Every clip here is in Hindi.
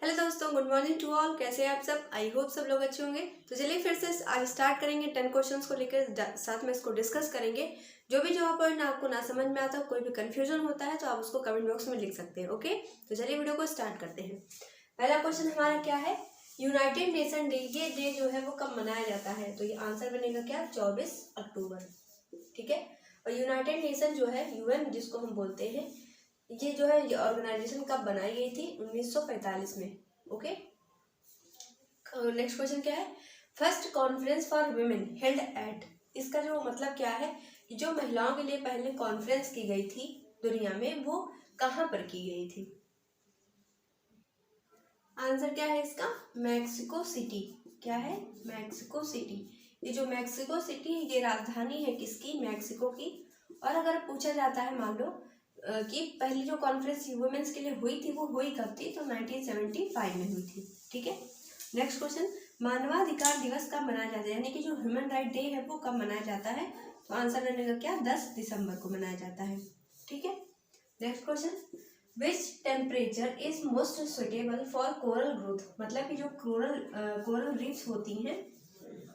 हेलो दोस्तों, गुड मॉर्निंग टू ऑल। कैसे हैं आप सब? आई होप सब लोग अच्छे होंगे। तो चलिए फिर से आज स्टार्ट करेंगे 10 क्वेश्चंस को लेकर, साथ में इसको डिस्कस करेंगे। जो भी जवाब पॉइंट आपको ना समझ में आता, कोई भी कंफ्यूजन होता है तो आप उसको कमेंट बॉक्स में लिख सकते हैं। ओके, तो चलिए वीडियो को स्टार्ट करते हैं। पहला क्वेश्चन हमारा क्या है? यूनाइटेड नेशन डे, ये डे जो है वो कब मनाया जाता है? तो ये आंसर बनेगा क्या? 24 अक्टूबर। ठीक है। और यूनाइटेड नेशन जो है, यूएन जिसको हम बोलते हैं, ये जो है ये ऑर्गेनाइजेशन कब बनाई गई थी? 1945 में। ओके। नेक्स्ट क्वेश्चन क्या है? First conference for women held at, इसका जो मतलब क्या है? जो महिलाओं के लिए पहले कॉन्फ्रेंस की गई थी दुनिया में, वो कहाँ पर की गई थी? आंसर क्या है इसका? Mexico city. क्या है? Mexico city. ये जो मैक्सिको सिटी है, ये राजधानी है किसकी? मैक्सिको की। और अगर पूछा जाता है, मान लो कि पहली जो कॉन्फ्रेंस वुमेन्स के लिए हुई थी वो हुई कब थी? तो 1975 में हुई थी। ठीक है। नेक्स्ट क्वेश्चन, मानवाधिकार दिवस कब मनाया जाता है? यानी कि जो ह्यूमन राइट डे है वो कब मनाया जाता है? तो आंसर बनेगा क्या? 10 दिसंबर को मनाया जाता है। ठीक है। Next question, which temperature is most suitable for coral growth? मतलब कि जो कोरल रीफ्स होती हैं,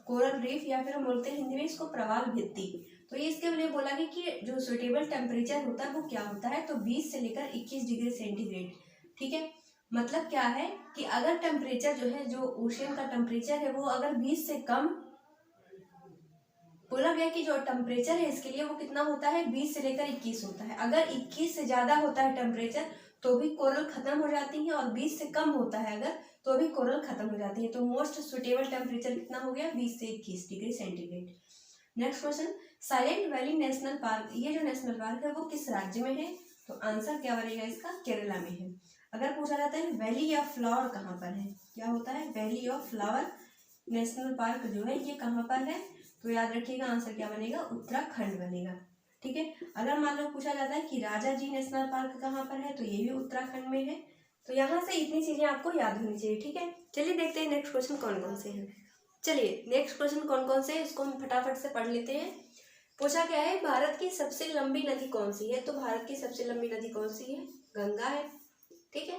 कोरल रीफ या फिर हम बोलते हैं हिंदी में इसको प्रवाल भित्ति, तो ये इसके लिए बोला गया कि जो सुटेबल टेम्परेचर होता है वो क्या होता है? तो 20 से लेकर 21 डिग्री सेंटीग्रेड। ठीक है। मतलब क्या है कि अगर टेम्परेचर जो है, जो ओशियन का टेम्परेचर है, वो अगर 20 से कम, बोला गया कि जो टेम्परेचर है इसके लिए वो कितना होता है? 20 से लेकर 21 होता है। अगर 21 से ज्यादा होता है टेम्परेचर तो भी कोरल खत्म हो जाती है, और 20 से कम होता है अगर, तो भी कोरल खत्म हो जाती है। तो मोस्ट सुटेबल टेम्परेचर कितना हो गया? 20 से 21 degree centigrade. Next question, silent valley national park, ये जो नेशनल पार्क है वो किस राज्य में है? तो आंसर क्या बनेगा इसका? केरला में है। अगर पूछा जाता है वैली ऑफ फ्लावर कहाँ पर है, क्या होता है? Valley of flower national park जो है ये कहाँ पर है? तो याद रखिएगा आंसर क्या बनेगा? उत्तराखंड बनेगा। ठीक है। अगर मान लो पूछा जाता है कि राजा जी नेशनल पार्क कहाँ पर है, तो ये भी उत्तराखंड में है। तो यहाँ से इतनी चीजें आपको याद होनी चाहिए। ठीक है। चलिए देखते हैं नेक्स्ट क्वेश्चन कौन कौन से हैं। चलिए नेक्स्ट क्वेश्चन कौन कौन से हैं इसको हम फटाफट से पढ़ लेते हैं। पूछा गया है भारत की सबसे लंबी नदी कौन सी है? तो भारत की सबसे लंबी नदी कौन सी है? गंगा है। ठीक है।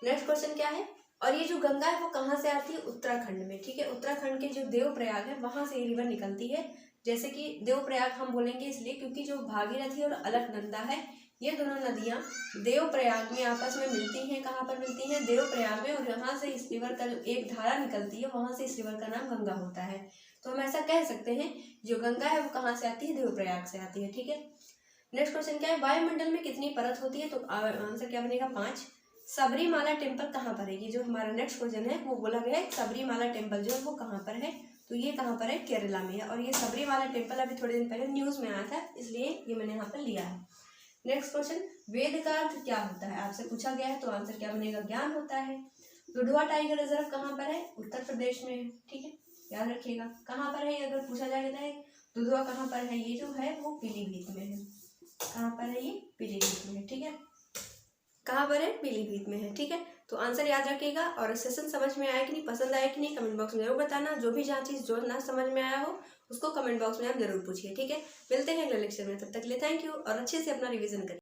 नेक्स्ट क्वेश्चन क्या है? और ये जो गंगा है वो कहाँ से आती है? उत्तराखंड में। ठीक है। उत्तराखंड के जो देवप्रयाग है वहां से ये रिवर निकलती है। जैसे कि देवप्रयाग हम बोलेंगे इसलिए क्योंकि जो भागीरथी और अलकनंदा है, ये दोनों नदियां देवप्रयाग में आपस में मिलती हैं। कहाँ पर मिलती हैं? देवप्रयाग में। और यहाँ से इस रिवर का जो एक धारा निकलती है, वहां से इस रिवर का नाम गंगा होता है। तो हम ऐसा कह सकते हैं जो गंगा है वो कहाँ से आती है? देवप्रयाग से आती है। ठीक है। नेक्स्ट क्वेश्चन क्या है? वायुमंडल में कितनी परत होती है? तो आंसर क्या बनेगा? 5। सबरीमाला टेम्पल कहाँ पर है? ये जो हमारा नेक्स्ट क्वेश्चन है वो बोला गया है सबरीमाला टेम्पल जो है वो कहाँ पर है? तो ये कहाँ पर है? केरला में है। और ये सबरीमाला टेम्पल अभी थोड़े दिन पहले न्यूज में आया था, इसलिए ये मैंने यहाँ पर लिया है। नेक्स्ट क्वेश्चन, वेद का अर्थ क्या होता है? आपसे पूछा गया है, तो आंसर क्या बनेगा? ज्ञान होता है। दुधवा टाइगर रिजर्व कहाँ पर है? उत्तर प्रदेश में है। ठीक है, याद रखिएगा। कहाँ पर है अगर पूछा जाता है? दुधवा कहाँ पर है? ये जो है वो पीलीभीत में है। कहाँ पर है? ये पीलीभीत में है। ठीक है। कहाँ पर है? पीलीभीत में है। ठीक है। तो आंसर याद रखिएगा। और सेशन समझ में आया कि नहीं, पसंद आया कि नहीं, कमेंट बॉक्स में जरूर बताना। जो भी जहाँ चीज़ जो ना समझ में आया हो उसको कमेंट बॉक्स में आप जरूर पूछिए। ठीक है। मिलते हैं अगले लेक्चर में, तब तक के लिए थैंक यू, और अच्छे से अपना रिवीजन करिए।